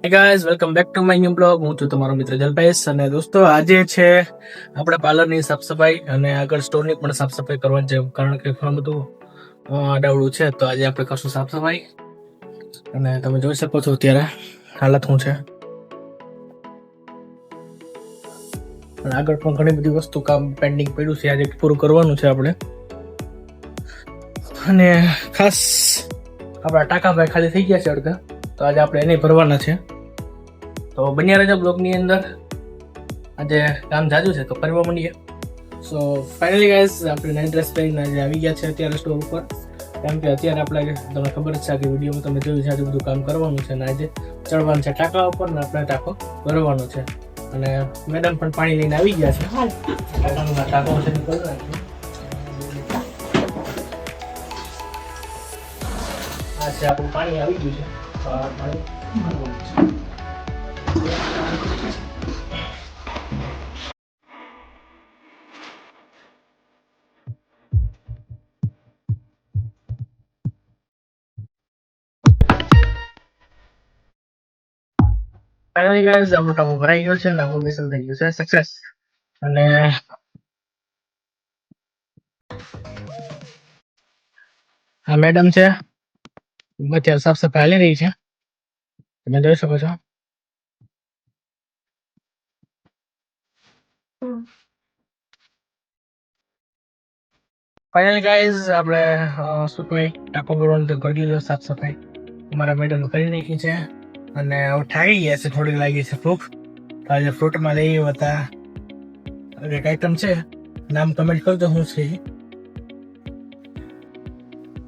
Hey guys, welcome back to my new blog. હું છું તમારો મિત્ર જલપેશ અને દોસ્તો આજે છે આપણે પાર્લરની સાફ સફાઈ અને આગળ સ્ટોરની પણ સાફ સફાઈ કરવાની છે કારણ કે ઘણું બધું આડાવડું છે તો આજે આપણે કરશું સાફ સફાઈ અને તમે જોઈ શકો છો અત્યારે હાલત શું છે અને આગળ પણ ઘણી બધી વસ્તુ કામ પેન્ડિંગ પડ્યું છે આજે પૂરું કરવાનું છે આપણે અને ખાસ આપણા ટાંકા ભાઈ ખાલી થઈ ગયા છે અડધા તો આજે આપણે એને ભરવાના છે તો બન્યા રહેજો બ્લોગની અંદર આજે કામ જાજુ છે તો કરવા માંડીએ સો ફાઇનલી ગાઈઝ આપણે નાઇટ ડ્રેસ પહેરીને આજે આવી ગયા છે અત્યારે સ્ટોર ઉપર કેમ કે અત્યારે આપણે તમને ખબર જ છે કે વિડીયોમાં તમે જોયું છે આજે બધું કામ કરવાનું છે અને આજે ચડવાનું છે ટાંકા ઉપર ને આપણે ટાંકો ભરવાનો છે અને મેડમ પણ પાણી લઈને આવી ગયા છે ટાંકો છે આ છે આપણું પાણી આવી ગયું છે પાણી ભરવાનું છે ફાઇનલી ગાઈઝ આપણો ટાંકો ભરાઈ ગયો છે અને આપણું મિશન થઈ ગયું છે સક્સેસ અને આ મેડમ છે અત્યારે સાફ સફાઈ હાલી રહી છે તમે જોઈ શકો છો ફાઇનલી ગાઈઝ આપણે શું કહેવાય ટાંકો ભરવાનું તો કરી લીધો સાફ સફાઈ અમારા મેડમ કરી નાખી છે અને હવે થાકી ગયા છે થોડીક લાગી છે ભૂખ તો આજે ફ્રૂટમાં લઈ હતા એક આઈટમ છે નામ કમેન્ટ કરજો શું છે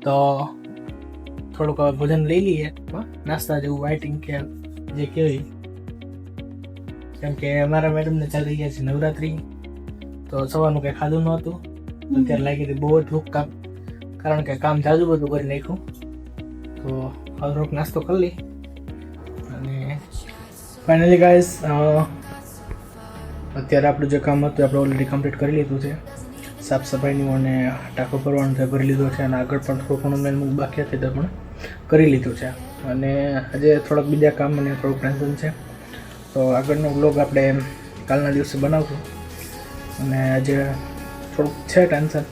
તો થોડુંક ભોજન લઈ લઈએ નાસ્તા જેવું વાઇટિંગ કે જે કહેવાય કેમ કે અમારા મેડમને ચાલી ગયા છે નવરાત્રી તો સવારનું કંઈ ખાધું નહોતું અત્યારે લાગી હતી બહુ જ ભૂખ કારણ કે કામ જાજુ બધું કરી નાખ્યું તો થોડોક નાસ્તો કરી લઈ અને ફાઇનલી ગાઈઝ અત્યારે આપણું જે કામ હતું આપણે ઓલરેડી કમ્પ્લીટ કરી લીધું છે સાફ સફાઈનું અને ટાંકો ભરવાનું છે ભરી લીધો છે અને આગળ પણ થોડું ઘણું મેન બાકી હતી તો પણ કરી લીધું છે અને આજે થોડાક બીજા કામ અને થોડુંક ટેન્શન છે તો આગળનો બ્લોગ આપણે કાલના દિવસે બનાવશું અને આજે થોડુંક છે ટેન્શન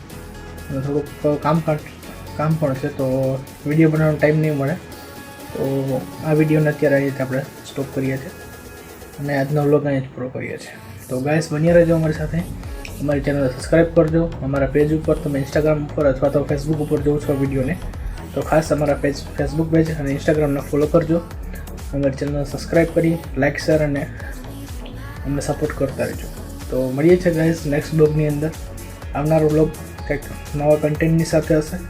અને થોડુંક કામ પણ છે તો વિડીયો બનાવવાનો ટાઈમ નહીં મળે તો આ વિડીયોને અત્યારે આ રીતે આપણે સ્ટોપ કરીએ છીએ અને આજનો વ્લોગ અહીં જ પૂરો કરીએ છીએ તો ગાઈસ બન્યા રહેજો અમારી સાથે અમારી ચેનલ સબસ્ક્રાઈબ કરજો અમારા પેજ ઉપર તમે ઇન્સ્ટાગ્રામ ઉપર અથવા તો ફેસબુક ઉપર જોવો છો વિડીયોને તો ખાસ અમારા ફેસબુક પેજ અને ઇન્સ્ટાગ્રામને ફોલો કરજો અમારી ચેનલ સબસ્ક્રાઈબ કરી લાઇક શેર અને અમને સપોર્ટ કરતા રહેજો તો મળીએ છીએ ગાઈસ નેક્સ્ટ બ્લોગની અંદર આવનારો બ્લોગ કંઈક નવા કન્ટેન્ટની સાથે હશે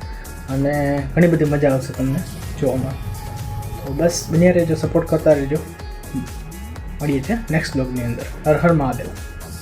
અને ઘણી બધી મજા આવશે તમને જોવામાં તો બસ બન્યા રહેજો સપોર્ટ કરતા રહેજો મળીએ છીએ નેક્સ્ટ બ્લોગની અંદર હર હર મહાદેવ